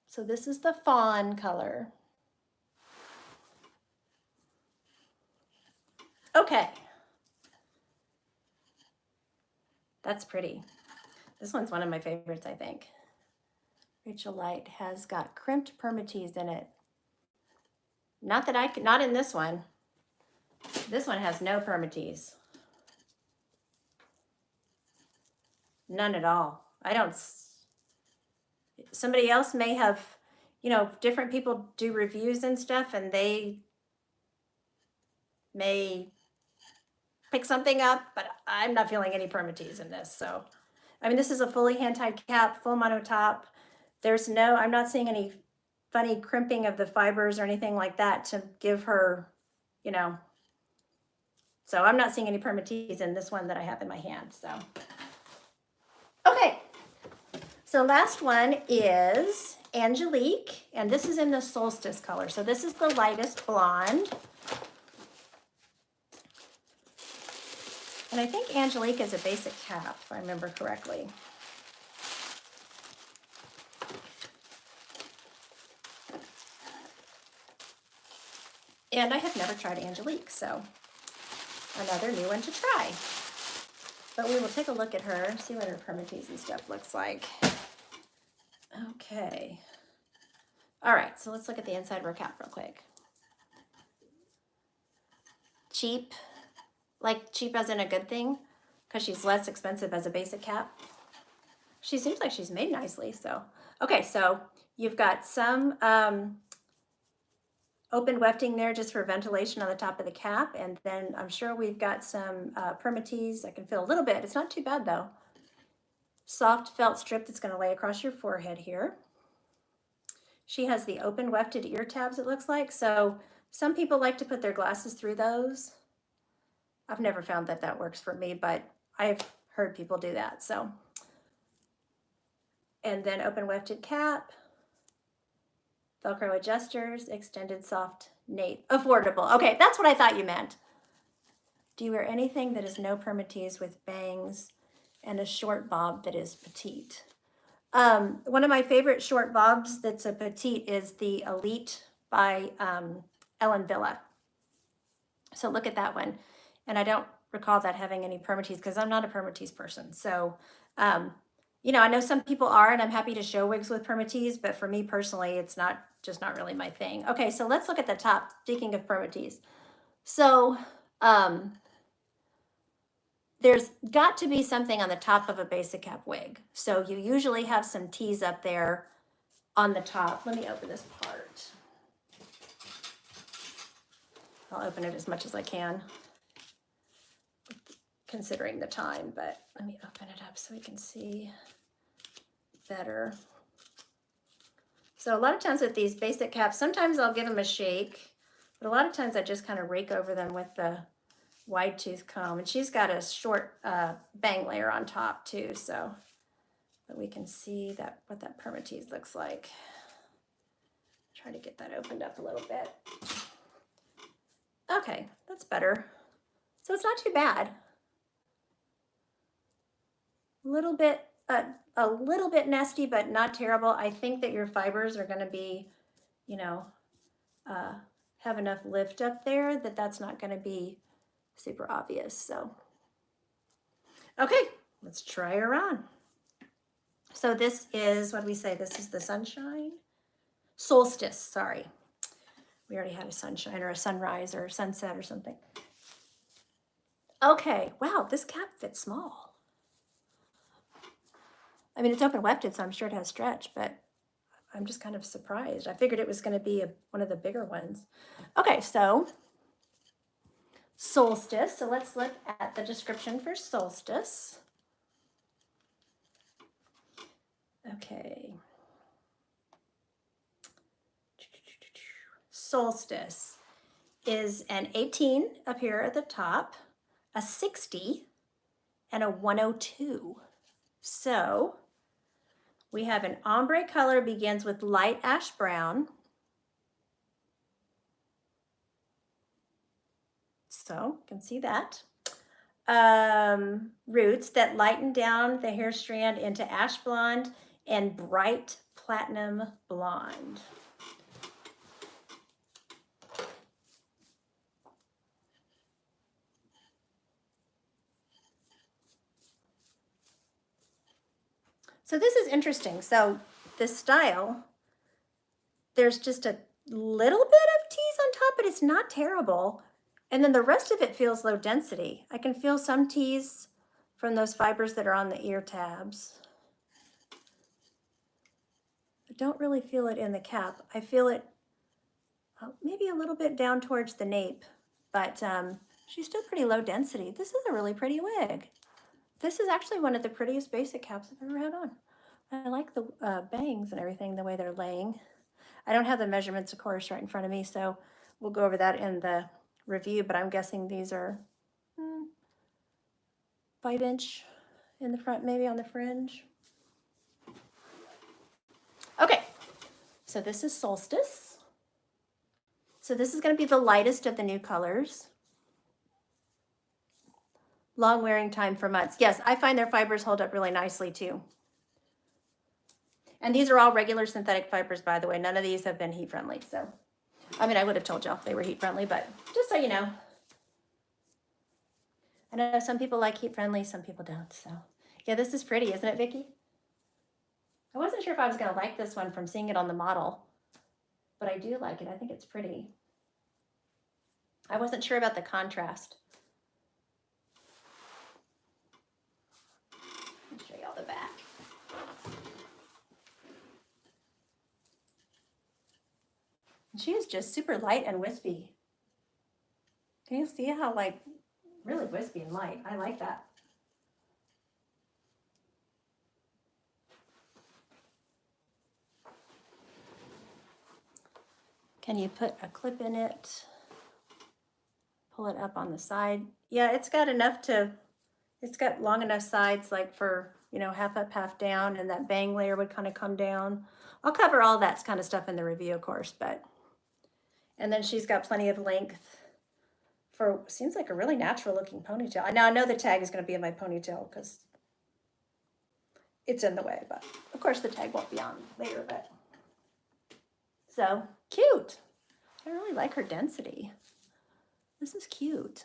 So this is the fawn color. Okay. That's pretty. This one's one of my favorites, I think. Rachel Light has got crimped permatease in it. Not that I could, not in this one. This one has no permatease. None at all. I don't, somebody else may have, you know, different people do reviews and stuff, and they may pick something up, but I'm not feeling any permatease in this. So, I mean, this is a fully hand-tied cap, full mono top. There's no, I'm not seeing any funny crimping of the fibers or anything like that to give her, you know, so I'm not seeing any permatease in this one that I have in my hand, so. Okay, so last one is Angelique, and this is in the Solstice color. So this is the lightest blonde. And I think Angelique is a basic cap, if I remember correctly. And I have never tried Angelique, so another new one to try. But we will take a look at her, see what her permatease and stuff looks like. Okay. All right, so let's look at the inside of her cap real quick. Cheap, like cheap as in a good thing, because she's less expensive as a basic cap. She seems like she's made nicely, so. Okay, so you've got some open wefting there just for ventilation on the top of the cap, and then I'm sure we've got some permatease. I can feel a little bit. It's not too bad though. Soft felt strip that's going to lay across your forehead here. She has the open wefted ear tabs, it looks like. So some people like to put their glasses through those. I've never found that that works for me, but I've heard people do that. So, and then open wefted cap. Velcro adjusters, extended soft nape. Affordable. Okay, that's what I thought you meant. Do you wear anything that is no permatease with bangs and a short bob that is petite? One of my favorite short bobs that's a petite is the Elite by Ellen Villa. So look at that one. And I don't recall that having any permatease because I'm not a permatease person. So, you know, I know some people are, and I'm happy to show wigs with permatease, but for me personally, it's just not really my thing. Okay, so let's look at the top, speaking of permatease. So there's got to be something on the top of a basic cap wig. So you usually have some tease up there on the top. Let me open this part. I'll open it as much as I can, considering the time, but let me open it up so we can see better. So a lot of times with these basic caps, sometimes I'll give them a shake, but a lot of times I just kind of rake over them with the wide tooth comb. And she's got a short bang layer on top too, so that we can see that what that permatease looks like. Try to get that opened up a little bit. Okay, that's better. So it's not too bad. A little bit nasty, but not terrible. I think that your fibers are going to be, you know, have enough lift up there that that's not going to be super obvious. So, okay, let's try her on. So this is, what do we say? This is the Sunshine? Solstice, sorry. We already had a sunshine or a sunrise or a sunset or something. Okay, wow, this cap fits small. I mean, it's open wefted, so I'm sure it has stretch, but I'm just kind of surprised. I figured it was going to be one of the bigger ones. Okay, so Solstice. So let's look at the description for Solstice. Okay. Solstice is an 18 up here at the top, a 60, and a 102. So we have an ombre color, begins with light ash brown. So you can see that. Roots that lighten down the hair strand into ash blonde and bright platinum blonde. So this is interesting. So this style, there's just a little bit of tease on top, but it's not terrible. And then the rest of it feels low density. I can feel some tease from those fibers that are on the ear tabs. I don't really feel it in the cap. I feel it maybe a little bit down towards the nape, but she's still pretty low density. This is a really pretty wig. This is actually one of the prettiest basic caps I've ever had on. I like the bangs and everything, the way they're laying. I don't have the measurements, of course, right in front of me, so we'll go over that in the review, but I'm guessing these are 5-inch in the front, maybe on the fringe. Okay, so this is Solstice. So this is going to be the lightest of the new colors. Long wearing time for months. Yes, I find their fibers hold up really nicely too. And these are all regular synthetic fibers, by the way. None of these have been heat friendly. So, I mean, I would have told y'all they were heat friendly, but just so you know. I know some people like heat friendly, some people don't. So, yeah, this is pretty, isn't it, Vicki? I wasn't sure if I was going to like this one from seeing it on the model, but I do like it. I think it's pretty. I wasn't sure about the contrast. I'll show y'all the back. She is just super light and wispy. Can you see how, like, really wispy and light? I like that. Can you put a clip in it? Pull it up on the side. Yeah, it's got enough to, it's got long enough sides, like for, you know, half up, half down, and that bang layer would kind of come down. I'll cover all that kind of stuff in the review, of course, but. And then she's got plenty of length for, seems like a really natural looking ponytail. Now I know the tag is going to be in my ponytail because it's in the way, but of course the tag won't be on later, but. So cute. I really like her density. This is cute.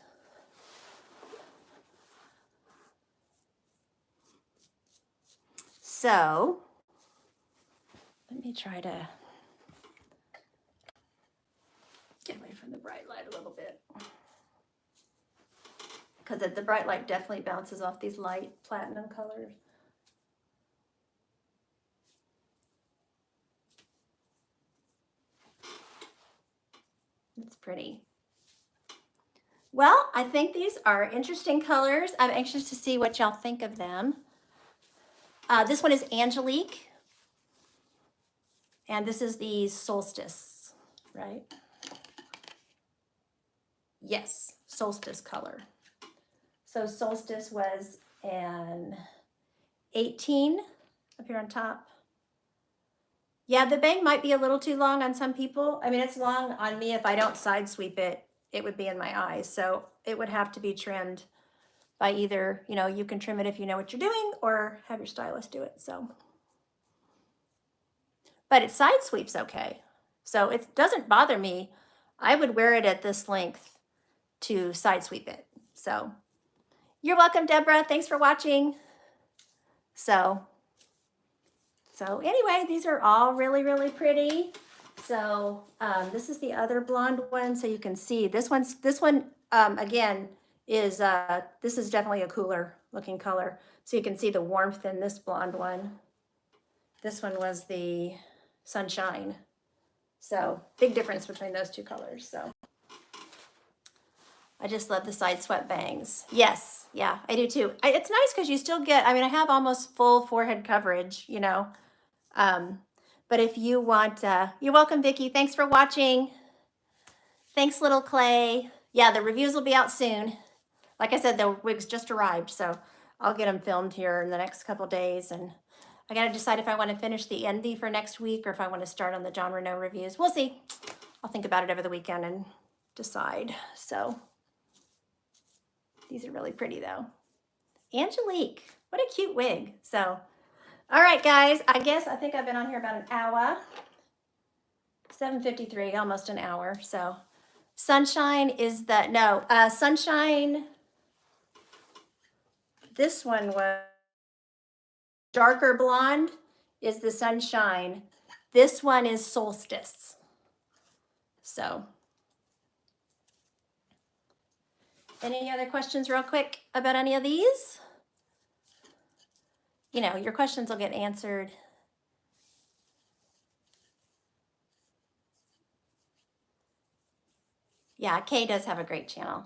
So let me try to get away from the bright light a little bit, because the bright light definitely bounces off these light platinum colors. It's pretty. Well, I think these are interesting colors. I'm anxious to see what y'all think of them. This one is Angelique, and this is the Solstice, right? Yes, Solstice color. So Solstice was an 18 up here on top. Yeah, the bang might be a little too long on some people. I mean, it's long on me. If I don't side sweep it, it would be in my eyes. So it would have to be trimmed by either, you know, you can trim it if you know what you're doing, or have your stylist do it. So, but it side sweeps okay. So it doesn't bother me. I would wear it at this length to side sweep it. So you're welcome, Deborah. Thanks for watching. So anyway, these are all really, really pretty. So this is the other blonde one. So you can see this one again is, this is definitely a cooler looking color. So you can see the warmth in this blonde one. This one was the Sunshine. So big difference between those two colors. So I just love the side swept bangs. Yes, yeah, I do too. It's nice because you still get, I mean, I have almost full forehead coverage, you know. But if you want, you're welcome, Vicki. Thanks for watching. Thanks, Little Clay. Yeah, the reviews will be out soon. Like I said, the wigs just arrived, so I'll get them filmed here in the next couple days. And I got to decide if I want to finish the Envy for next week or if I want to start on the Jon Renau reviews. We'll see. I'll think about it over the weekend and decide. So these are really pretty, though. Angelique, what a cute wig. So, all right, guys, I think I've been on here about an hour. 7:53, almost an hour. So Sunshine is the, no, Sunshine, this one was darker blonde is the Sunshine. This one is Solstice. So any other questions real quick about any of these? You know, your questions will get answered. Yeah, Kay does have a great channel.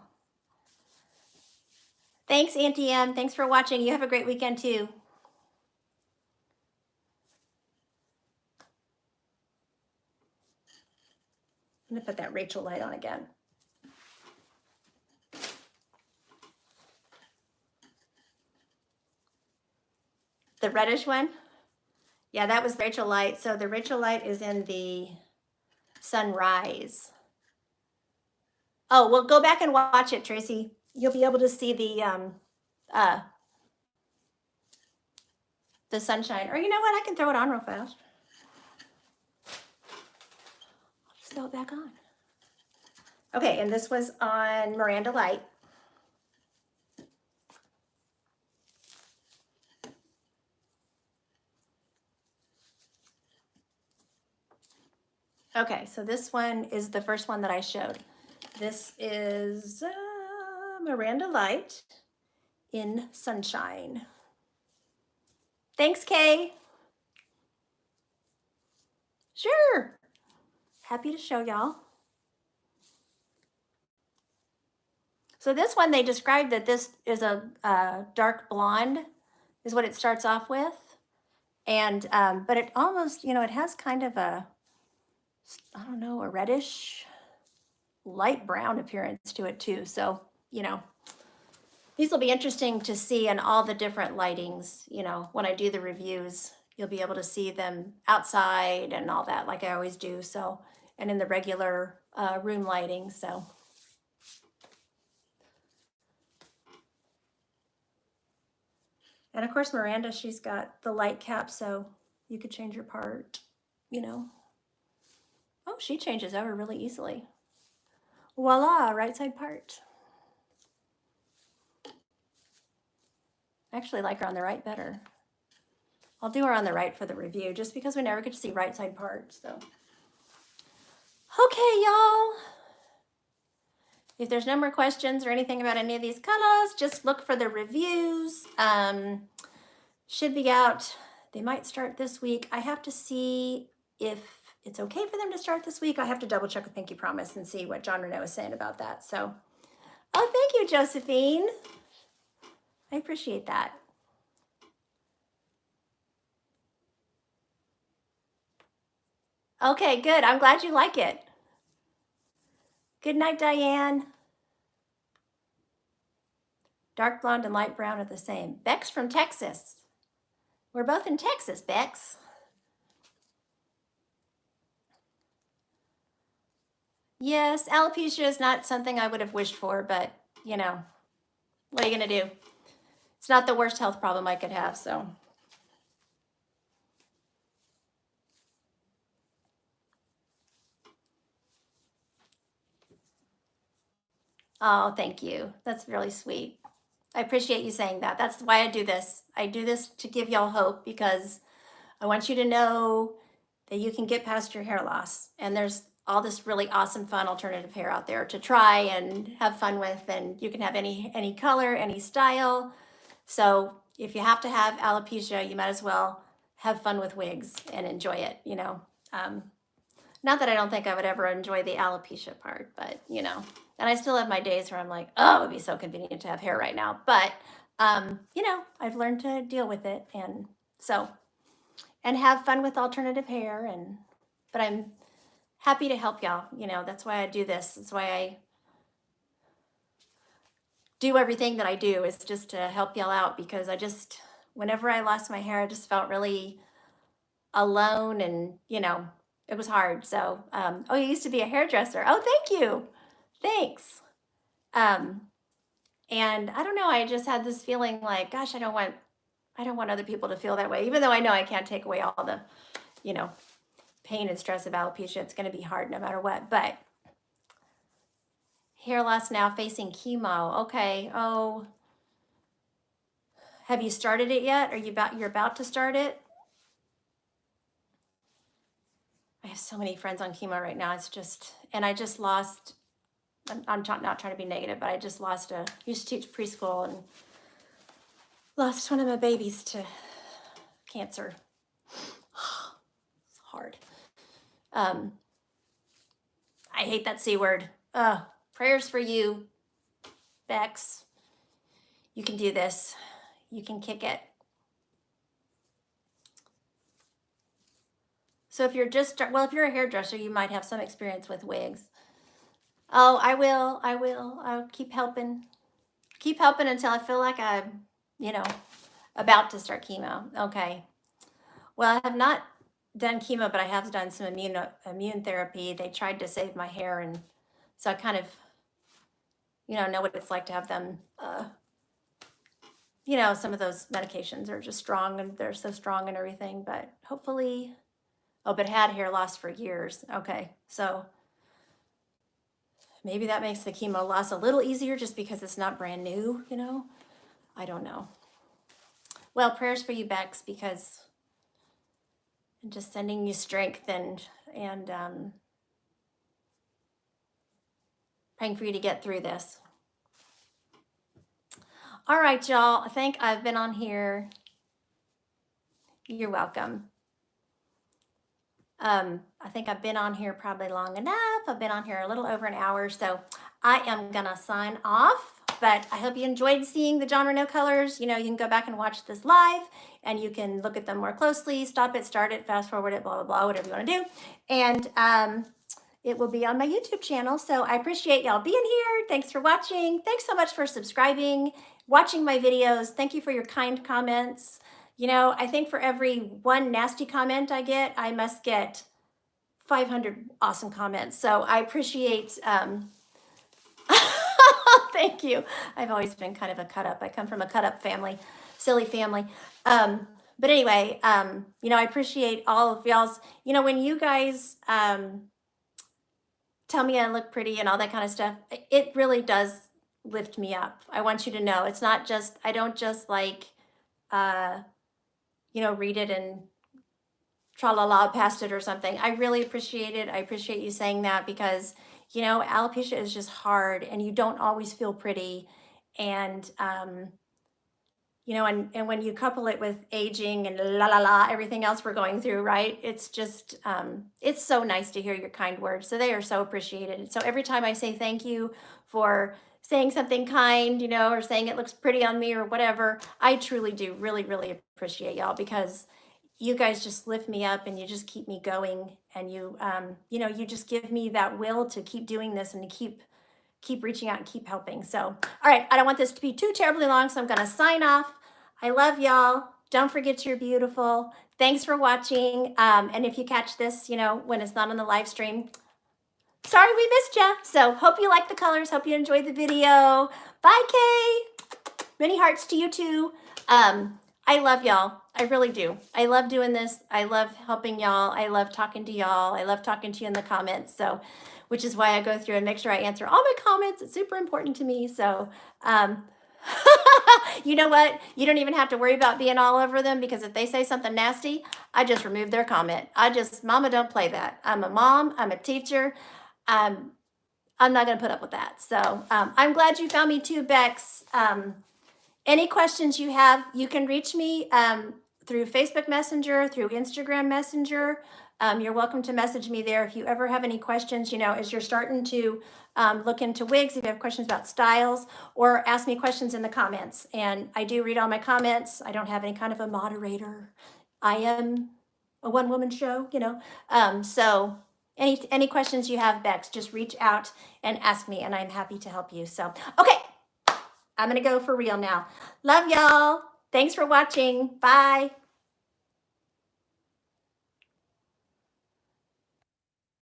Thanks, Auntie M. Thanks for watching. You have a great weekend too. I'm gonna put that Rachel light on again. The reddish one? Yeah, that was Rachel light. So the Rachel light is in the sunrise. Oh, well, go back and watch it, Tracy. You'll be able to see the sunshine. Or you know what? I can throw it on real fast. I'll just throw it back on. Okay, and this was on Miranda light. Okay, so this one is the first one that I showed. This is Miranda light in sunshine. Thanks, Kay. Sure. Happy to show y'all. So this one, they described that this is a dark blonde is what it starts off with. And, but it almost, you know, it has kind of a, I don't know, a reddish, light brown appearance to it too. So, you know, these will be interesting to see in all the different lightings. You know, when I do the reviews, you'll be able to see them outside and all that, like I always do. So, and in the regular room lighting. So. And of course, Miranda, she's got the light cap, so you could change your part, you know. Oh, she changes over really easily. Voila, right side part. I actually like her on the right better. I'll do her on the right for the review, just because we never get to see right side part, so. Okay, y'all. If there's no more questions or anything about any of these colors, just look for the reviews. Should be out. They might start this week. I have to see if it's okay for them to start this week. I have to double check with Pinky Promise and see what Jon Renau is saying about that. So, oh, thank you, Josephine. I appreciate that. Okay, good. I'm glad you like it. Good night, Diane. Dark blonde and light brown are the same. Beck's from Texas. We're both in Texas, Bex. Yes, alopecia is not something I would have wished for, but, you know, what are you going to do? It's not the worst health problem I could have, so. Oh, thank you. That's really sweet. I appreciate you saying that. That's why I do this. I do this to give y'all hope, because I want you to know that you can get past your hair loss. And there's all this really awesome, fun alternative hair out there to try and have fun with. And you can have any color, any style. So if you have to have alopecia, you might as well have fun with wigs and enjoy it, you know. Not that I don't think I would ever enjoy the alopecia part, but, you know. And I still have my days where I'm like, oh, it would be so convenient to have hair right now. But, you know, I've learned to deal with it. And so, and have fun with alternative hair. And, but I'm happy to help y'all. You know, that's why I do this. That's why I do everything that I do, is just to help y'all out, because I just, whenever I lost my hair, I just felt really alone, and, you know, it was hard. So, oh, you used to be a hairdresser. Oh, thank you. Thanks. And I don't know, I just had this feeling like, gosh, I don't want other people to feel that way, even though I know I can't take away all the, you know, pain and stress of alopecia. It's going to be hard no matter what. But hair loss now, facing chemo. Okay. Oh, have you started it yet? Are you're about to start it? I have so many friends on chemo right now. It's just, and I just lost, I'm not trying to be negative, but I just lost used to teach preschool and lost one of my babies to cancer. It's hard. I hate that C word. Prayers for you, Bex. You can do this. You can kick it. So if you're just, well, if you're a hairdresser, you might have some experience with wigs. Oh, I will. I'll keep helping. Keep helping until I feel like I'm, you know, about to start chemo. Okay. Well, I have not done chemo, but I have done some immune therapy. They tried to save my hair, and so I kind of, know what it's like to have them. Some of those medications are just strong, and they're so strong and everything. But hopefully, but had hair loss for years. Okay, so maybe that makes the chemo loss a little easier, just because it's not brand new. I don't know. Well, prayers for you, Bex, because I'm just sending you strength and praying for you to get through this. All right, y'all. I think I've been on here. You're welcome. I think I've been on here probably long enough. I've been on here a little over an hour, so I am gonna sign off. But I hope you enjoyed seeing the Jon Renau colors. You can go back and watch this live, and you can look at them more closely, stop it, start it, fast forward it, blah, blah, blah, whatever you want to do. And it will be on my YouTube channel. So I appreciate y'all being here. Thanks for watching. Thanks so much for subscribing, watching my videos. Thank you for your kind comments. I think for every one nasty comment I get, I must get 500 awesome comments. So I appreciate, thank you. I've always been kind of a cut up. I come from a cut up family, silly family. But anyway, I appreciate all of y'all's, when you guys tell me I look pretty and all that kind of stuff, it really does lift me up. I want you to know it's not just, I don't just like, read it and tra-la-la past it or something. I really appreciate it. I appreciate you saying that, because, alopecia is just hard, and you don't always feel pretty. And, and when you couple it with aging and everything else we're going through, right? It's just, it's so nice to hear your kind words. So they are so appreciated. So every time I say thank you for saying something kind, or saying it looks pretty on me or whatever, I truly do really, really appreciate y'all, because you guys just lift me up, and you just keep me going, and you, you just give me that will to keep doing this and to keep reaching out and keep helping. So, all right, I don't want this to be too terribly long, so I'm going to sign off. I love y'all. Don't forget you're beautiful. Thanks for watching. And if you catch this, when it's not on the live stream, sorry we missed you. So hope you like the colors. Hope you enjoyed the video. Bye, Kay. Many hearts to you too. I love y'all. I really do. I love doing this. I love helping y'all. I love talking to y'all. I love talking to you in the comments. So, which is why I go through and make sure I answer all my comments. It's super important to me. So, you know what? You don't even have to worry about being all over them, because if they say something nasty, I just remove their comment. Mama, don't play that. I'm a mom. I'm a teacher. I'm not going to put up with that. So, I'm glad you found me too, Bex. Any questions you have, you can reach me through Facebook Messenger, through Instagram Messenger. You're welcome to message me there if you ever have any questions, as you're starting to look into wigs, if you have questions about styles, or ask me questions in the comments. And I do read all my comments. I don't have any kind of a moderator. I am a one-woman show, So any questions you have, Bex, just reach out and ask me, and I'm happy to help you. So, okay. I'm going to go for real now. Love y'all. Thanks for watching. Bye.